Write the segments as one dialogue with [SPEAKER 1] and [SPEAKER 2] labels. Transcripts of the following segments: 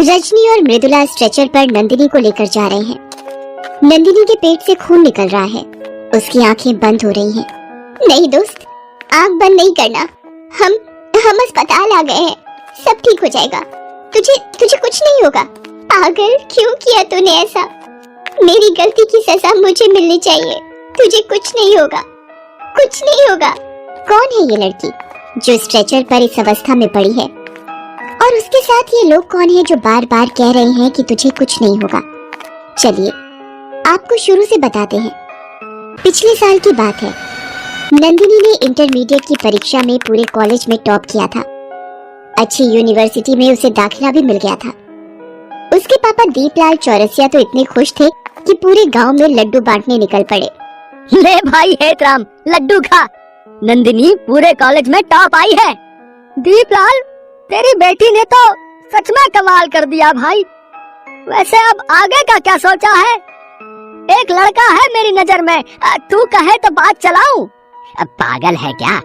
[SPEAKER 1] रजनी और मृदुला स्ट्रेचर पर नंदिनी को लेकर जा रहे हैं। नंदिनी के पेट से खून निकल रहा है। उसकी आंखें बंद हो रही हैं। नहीं दोस्त, आंख बंद नहीं करना। हम अस्पताल आ गए हैं। सब ठीक हो जाएगा। तुझे कुछ नहीं होगा। पागल, क्यों किया तूने ऐसा? मेरी गलती की सजा मुझे मिलनी चाहिए। तुझे कुछ नहीं होगा, कुछ नहीं होगा। कौन है ये लड़की जो स्ट्रेचर पर इस अवस्था में पड़ी है? और उसके साथ ये लोग कौन है जो बार बार कह रहे हैं कि तुझे कुछ नहीं होगा? चलिए आपको शुरू से बताते हैं। पिछले साल की बात है। नंदिनी ने इंटरमीडिएट की परीक्षा में पूरे कॉलेज में टॉप किया था। अच्छी यूनिवर्सिटी में उसे दाखिला भी मिल गया था। उसके पापा दीपलाल चौरसिया तो इतने खुश थे कि पूरे गांव में लड्डू बांटने निकल पड़े।
[SPEAKER 2] ले भाई हेतराम, लड्डू खा। नंदिनी पूरे कॉलेज में टॉप आई है। दीपलाल, तेरी बेटी ने तो सच में कमाल कर दिया भाई। वैसे अब आगे का क्या सोचा है? एक लड़का है मेरी नजर में, तू कहे तो बात चलाऊं। अब पागल है क्या?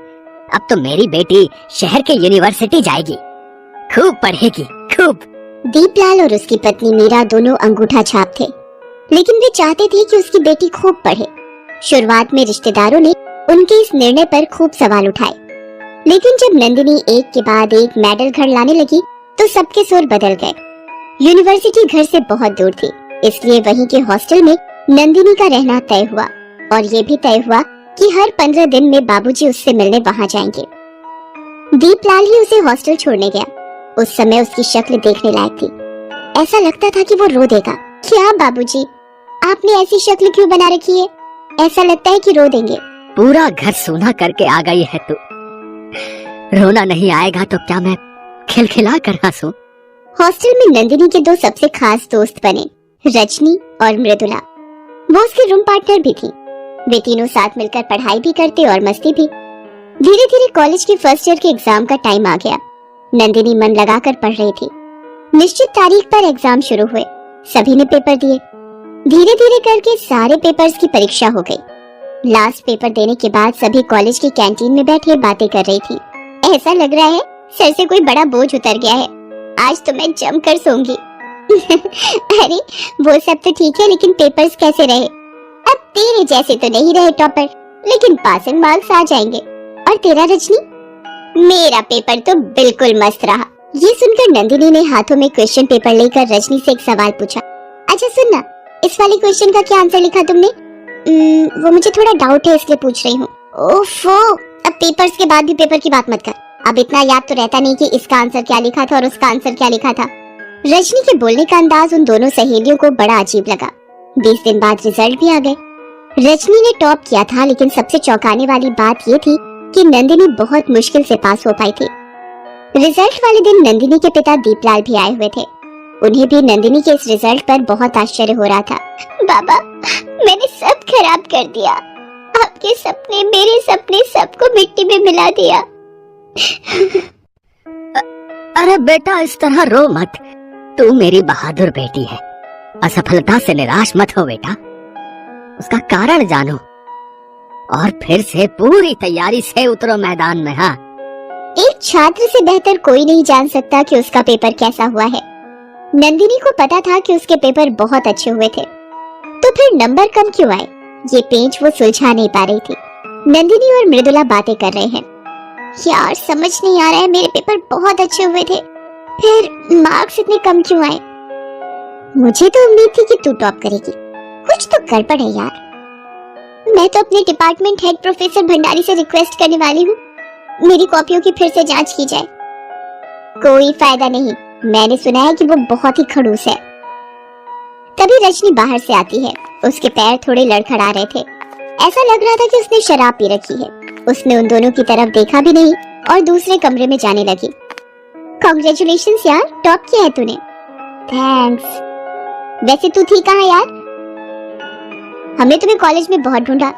[SPEAKER 2] अब तो मेरी बेटी शहर के यूनिवर्सिटी जाएगी, खूब पढ़ेगी, खूब।
[SPEAKER 1] दीपलाल और उसकी पत्नी मीरा दोनों अंगूठा छाप थे, लेकिन वे चाहते थे कि उसकी बेटी खूब पढ़े। शुरुआत में रिश्तेदारों ने उनके इस निर्णय पर खूब सवाल उठाए, लेकिन जब नंदिनी एक के बाद एक मेडल घर लाने लगी तो सबके सुर बदल गए। यूनिवर्सिटी घर से बहुत दूर थी, इसलिए वहीं के हॉस्टल में नंदिनी का रहना तय हुआ और ये भी तय हुआ कि हर 15 दिन में बाबूजी उससे मिलने वहां जाएंगे। दीपलाल ही उसे हॉस्टल छोड़ने गया। उस समय उसकी शक्ल देखने लायक थी। ऐसा लगता था कि वो रो देगा। क्या बाबूजी, आपने ऐसी शक्ल क्यों बना रखी है? ऐसा लगता है कि रो देंगे।
[SPEAKER 2] पूरा घर सूना करके आ गई है तू। रोना नहीं आएगा तो क्या मैं खिलखिला कर हंसूं?
[SPEAKER 1] हॉस्टल में नंदिनी के दो सबसे खास दोस्त बने, रजनी और मृदुला। वो उसकी रूम पार्टनर भी थी। वे तीनों साथ मिलकर पढ़ाई भी करते और मस्ती भी। धीरे धीरे कॉलेज के फर्स्ट ईयर के एग्जाम का टाइम आ गया। नंदिनी मन लगाकर पढ़ रही थी। निश्चित तारीख पर एग्जाम शुरू हुए। सभी ने पेपर दिए। धीरे धीरे करके सारे पेपर्स की परीक्षा हो गई। लास्ट पेपर देने के बाद सभी कॉलेज की कैंटीन में बैठे बातें कर रही थी। ऐसा लग रहा है सर से कोई बड़ा बोझ उतर गया है। आज तो मैं जमकर सोऊंगी। अरे वो सब तो ठीक है, लेकिन पेपर्स कैसे रहे? अब तेरे जैसे तो नहीं रहे टॉपर, लेकिन पासिंग मार्क्स आ जाएंगे। और तेरा रजनी? मेरा पेपर तो बिल्कुल मस्त रहा। ये सुनकर नंदिनी ने हाथों में क्वेश्चन पेपर लेकर रजनी से एक सवाल पूछा। अच्छा सुनना, इस वाले क्वेश्चन का क्या आंसर लिखा तुमने? वो मुझे थोड़ा डाउट है इसलिए पूछ रही हूँ। ओफो, अब पेपर्स के बाद भी पेपर की बात मत कर। अब इतना याद तो रहता नहीं कि इसका आंसर क्या लिखा था और उसका आंसर क्या लिखा था। रजनी के बोलने का अंदाज उन दोनों सहेलियों को बड़ा अजीब लगा। 20 दिन बाद रिजल्ट भी आ गए। रजनी ने टॉप किया था, लेकिन सबसे चौंकाने वाली बात ये थी कि नंदिनी बहुत मुश्किल से पास हो पाई थी। रिजल्ट वाले दिन नंदिनी के पिता दीपलाल भी आए हुए थे। उन्हें भी नंदिनी के इस रिजल्ट पर बहुत आश्चर्य हो रहा था। बाबा, मैंने सब खराब कर दिया। आपके सपने, मेरे सपने, सबको मिट्टी में मिला दिया।
[SPEAKER 2] अरे बेटा, इस तरह रो मत। तू मेरी बहादुर बेटी है। असफलता से निराश मत हो बेटा, उसका कारण जानो और फिर से पूरी तैयारी से उतरो मैदान में। हाँ,
[SPEAKER 1] एक छात्र से बेहतर कोई नहीं जान सकता कि उसका पेपर कैसा हुआ है। नंदिनी को पता था कि उसके पेपर बहुत अच्छे हुए थे, तो फिर नंबर कम क्यों आए? ये पेंच वो सुलझा नहीं पा रही थी। नंदिनी और मृदुला बातें कर रहे हैं। यार समझ नहीं आ रहा है, मेरे पेपर बहुत अच्छे हुए थे, फिर मार्क्स इतने कम क्यों आए? मुझे तो उम्मीद थी कि तू टॉप करेगी। कुछ तो गड़बड़ है यार। मैं तो अपने डिपार्टमेंट हेड प्रोफेसर भंडारी से रिक्वेस्ट करने वाली हूँ, मेरी कॉपियों की फिर से जांच की जाए। कोई फायदा नहीं, मैंने सुना है कि वो बहुत ही खड़ूस है। तभी रजनी बाहर से आती है। उसके पैर थोड़े लड़खड़ा रहे थे। ऐसा लग रहा था कि उसने शराब पी रखी है। उसने उन दोनों की तरफ देखा भी नहीं और दूसरे कमरे में जाने लगी। कांग्रेचुलेशंस यार, टॉप किया है तूने। थैंक्स। वैसे तू थी कहाँ यार? हमने तुम्हें कॉलेज में बहुत ढूंढा।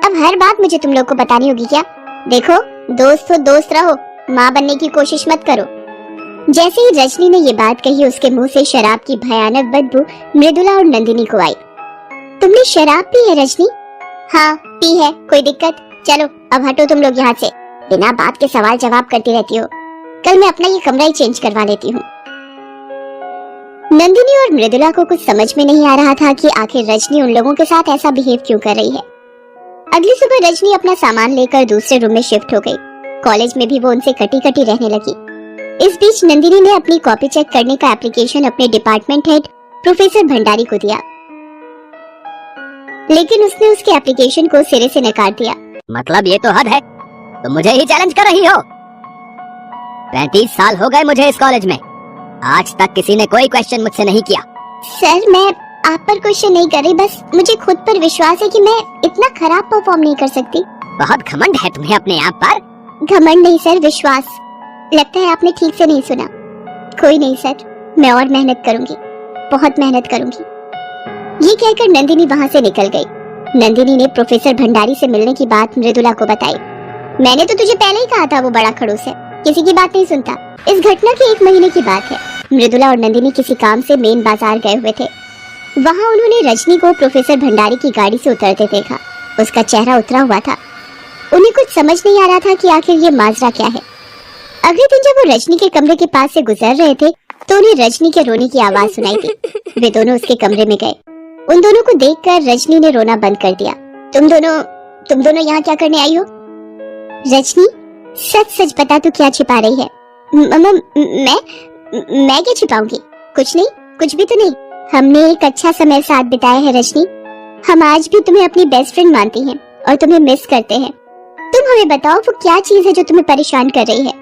[SPEAKER 1] अब हर बात मुझे तुम लोग को बतानी होगी क्या? देखो, दोस्त हो दोस्त रहो, माँ बनने की कोशिश मत करो। जैसे ही रजनी ने ये बात कही, उसके मुंह से शराब की भयानक बदबू मृदुला और नंदिनी को आई। तुमने शराब पी है रजनी? हाँ पी है, कोई दिक्कत? चलो अब हटो तुम लोग यहाँ से, बिना बात के सवाल जवाब करती रहती हो। कल मैं अपना ये कमरा ही चेंज करवा लेती हूँ। नंदिनी और मृदुला को कुछ समझ में नहीं आ रहा था कि आखिर रजनी उन लोगों के साथ ऐसा बिहेव क्यों कर रही है। अगली सुबह रजनी अपना सामान लेकर दूसरे रूम में शिफ्ट हो गई। कॉलेज में भी वो उनसे कटी कटी रहने लगी। इस बीच नंदिनी ने अपनी कॉपी चेक करने का एप्लीकेशन अपने डिपार्टमेंट हेड प्रोफेसर भंडारी को दिया, लेकिन उसने उसके एप्लीकेशन को सिरे से नकार दिया।
[SPEAKER 2] मतलब ये तो हद है, तुम मुझे ही चैलेंज कर रही हो। 35 साल हो गए मुझे इस कॉलेज में, आज तक किसी ने कोई क्वेश्चन मुझसे नहीं किया।
[SPEAKER 1] सर मैं आप पर क्वेश्चन नहीं कर रही, बस मुझे खुद पर विश्वास है कि मैं इतना खराब परफॉर्म नहीं कर सकती।
[SPEAKER 2] बहुत घमंड है तुम्हें अपने आप पर।
[SPEAKER 1] घमंड नहीं सर, विश्वास। लगता है आपने ठीक से नहीं सुना। कोई नहीं सर, मैं और मेहनत करूंगी, बहुत मेहनत करूंगी। ये कहकर नंदिनी वहाँ से निकल गई। नंदिनी ने प्रोफेसर भंडारी से मिलने की बात मृदुला को बताई। मैंने तो तुझे पहले ही कहा था वो बड़ा खड़ूस है, किसी की बात नहीं सुनता। इस घटना के 1 महीने की बात है। मृदुला और नंदिनी किसी काम से मेन बाजार गए हुए थे। वहाँ उन्होंने रजनी को प्रोफेसर भंडारी की गाड़ी से उतरते देखा। उसका चेहरा उतरा हुआ था। उन्हें कुछ समझ नहीं आ रहा था कि आखिर ये माजरा क्या है। अगले दिन जब वो रजनी के कमरे के पास से गुजर रहे थे तो उन्हें रजनी के रोने की आवाज सुनाई दी। वे दोनों उसके कमरे में गए। उन दोनों को देखकर रजनी ने रोना बंद कर दिया। तुम दोनों यहाँ क्या करने आई हो? रजनी सच सच बता, तू क्या छिपा रही है? मैं क्या छिपाऊंगी? कुछ नहीं, कुछ भी तो नहीं। हमने एक अच्छा समय साथ बिताया है रजनी। हम आज भी तुम्हें अपनी बेस्ट फ्रेंड मानती हैं और तुम्हें मिस करते हैं। तुम हमें बताओ वो क्या चीज है जो तुम्हें परेशान कर रही है?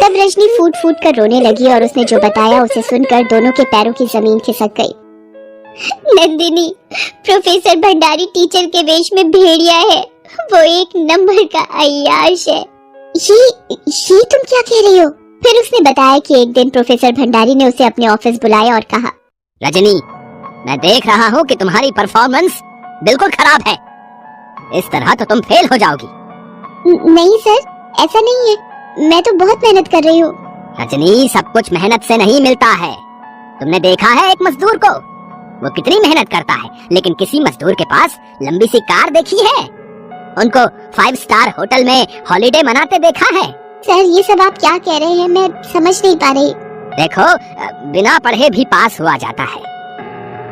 [SPEAKER 1] तब रजनी फूट फूट कर रोने लगी और उसने जो बताया उसे सुनकर दोनों के पैरों की जमीन खिसक गई। नंदिनी, प्रोफेसर भंडारी टीचर के वेश में भेड़िया है। वो एक नंबर का अय्याश है। ये तुम क्या कह रही हो? फिर उसने बताया कि एक दिन प्रोफेसर भंडारी ने उसे अपने ऑफिस बुलाया और कहा,
[SPEAKER 2] रजनी, मैं देख रहा हूँ कि तुम्हारी परफॉर्मेंस बिल्कुल खराब है। इस तरह तो तुम फेल हो जाओगी।
[SPEAKER 1] नहीं सर, ऐसा नहीं है, मैं तो बहुत मेहनत कर रही हूँ।
[SPEAKER 2] रजनी, सब कुछ मेहनत से नहीं मिलता है। तुमने देखा है एक मजदूर को, वो कितनी मेहनत करता है, लेकिन किसी मजदूर के पास लंबी सी कार देखी है? उनको 5 स्टार होटल में हॉलिडे मनाते देखा है?
[SPEAKER 1] सर ये सब आप क्या कह रहे हैं, मैं समझ नहीं पा रही।
[SPEAKER 2] देखो, बिना पढ़े भी पास हुआ जाता है।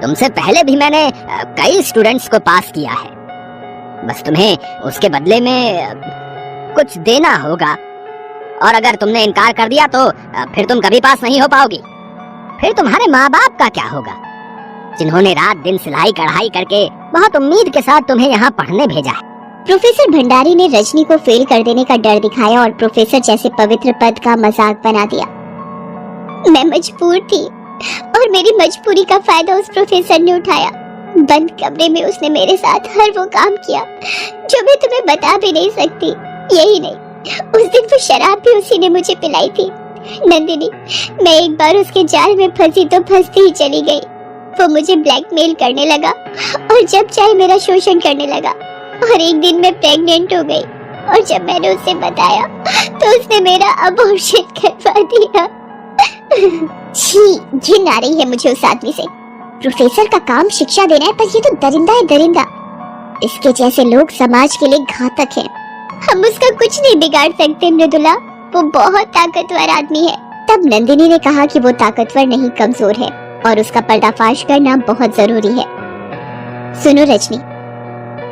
[SPEAKER 2] तुमसे पहले भी मैंने कई स्टूडेंट्स को पास किया है। बस तुम्हें उसके बदले में कुछ देना होगा, और अगर तुमने इनकार कर दिया तो फिर तुम कभी पास नहीं हो पाओगी। फिर तुम्हारे माँ बाप का क्या होगा, जिन्होंने रात दिन सिलाई कढ़ाई करके बहुत उम्मीद के साथ तुम्हें यहाँ पढ़ने भेजा है।
[SPEAKER 1] प्रोफेसर भंडारी ने रजनी को फेल कर देने का डर दिखाया और प्रोफेसर जैसे पवित्र पद का मजाक बना दिया। मैं मजबूर थी और मेरी मजबूरी का फायदा उस प्रोफेसर ने उठाया। बंद कमरे में उसने मेरे साथ हर वो काम किया जो मैं तुम्हें बता भी नहीं सकती। यही नहीं, उस दिन वो शराब भी उसी ने मुझे पिलाई थी। नंदिनी, मैं एक बार उसके जाल में फंसी तो फंसती ही चली गई। वो मुझे ब्लैकमेल करने लगा और जब चाहे मेरा शोषण करने लगा, और एक दिन मैं प्रेग्नेंट हो गई और जब मैंने उसे बताया तो उसने मेरा अबॉर्शन करवा दिया। छी, घिन आ रही है मुझे उस आदमी से। प्रोफेसर का काम शिक्षा देना है, पर ये तो दरिंदा है, दरिंदा। इसके जैसे लोग समाज के लिए घातक हैं। हम उसका कुछ नहीं बिगाड़ सकते मृदुला, वो बहुत ताकतवर आदमी है। तब नंदिनी ने कहा कि वो ताकतवर नहीं, कमजोर है और उसका पर्दाफाश करना बहुत जरूरी है। सुनो रजनी,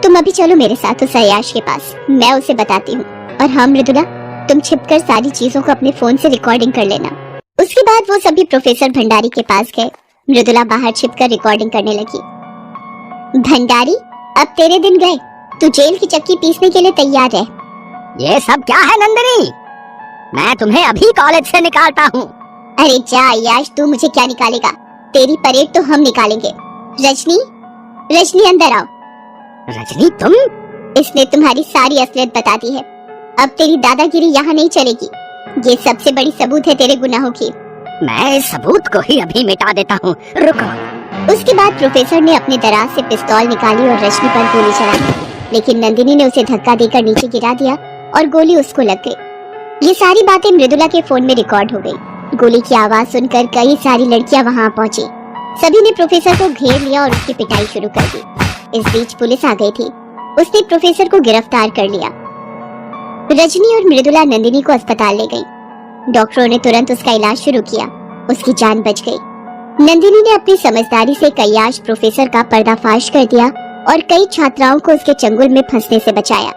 [SPEAKER 1] तुम अभी चलो मेरे साथ उस अय्याश के पास, मैं उसे बताती हूँ। और हाँ मृदुला, तुम छिपकर सारी चीजों को अपने फोन से रिकॉर्डिंग कर लेना। उसके बाद वो सभी प्रोफेसर भंडारी के पास गए। मृदुला बाहर छिपकर रिकॉर्डिंग करने लगी। भंडारी, अब तेरे दिन गए, तू जेल की चक्की पीसने के लिए तैयार है।
[SPEAKER 2] ये सब क्या है नंदिनी? मैं तुम्हें अभी कॉलेज से निकालता हूँ।
[SPEAKER 1] अरे जा अय्याश, तू मुझे क्या निकालेगा? तेरी परेड तो हम निकालेंगे। रजनी, रजनी अंदर आओ।
[SPEAKER 2] रजनी तुम?
[SPEAKER 1] इसने तुम्हारी सारी असलियत बता दी है। अब तेरी दादागिरी यहाँ नहीं चलेगी। ये सबसे बड़ी सबूत है तेरे गुनाहों की।
[SPEAKER 2] मैं इस सबूत को ही अभी मिटा देता हूँ, रुको।
[SPEAKER 1] उसके बाद प्रोफेसर ने अपने दराज से पिस्तौल निकाली और रजनी पर गोली चलाई, लेकिन नंदिनी ने उसे धक्का देकर नीचे गिरा दिया और गोली उसको लग गई। ये सारी बातें मृदुला के फोन में रिकॉर्ड हो गई। गोली की आवाज सुनकर कई सारी लड़कियां वहां पहुंची। सभी ने प्रोफेसर को घेर लिया और उसकी पिटाई शुरू कर दी। इस बीच पुलिस आ गई थी। उसने प्रोफेसर को गिरफ्तार कर लिया। रजनी और मृदुला नंदिनी को अस्पताल ले गई। डॉक्टरों ने तुरंत उसका इलाज शुरू किया। उसकी जान बच गई। नंदिनी ने अपनी समझदारी से कयाश प्रोफेसर का पर्दाफाश कर दिया और कई छात्राओं को उसके चंगुल में फंसने से बचाया।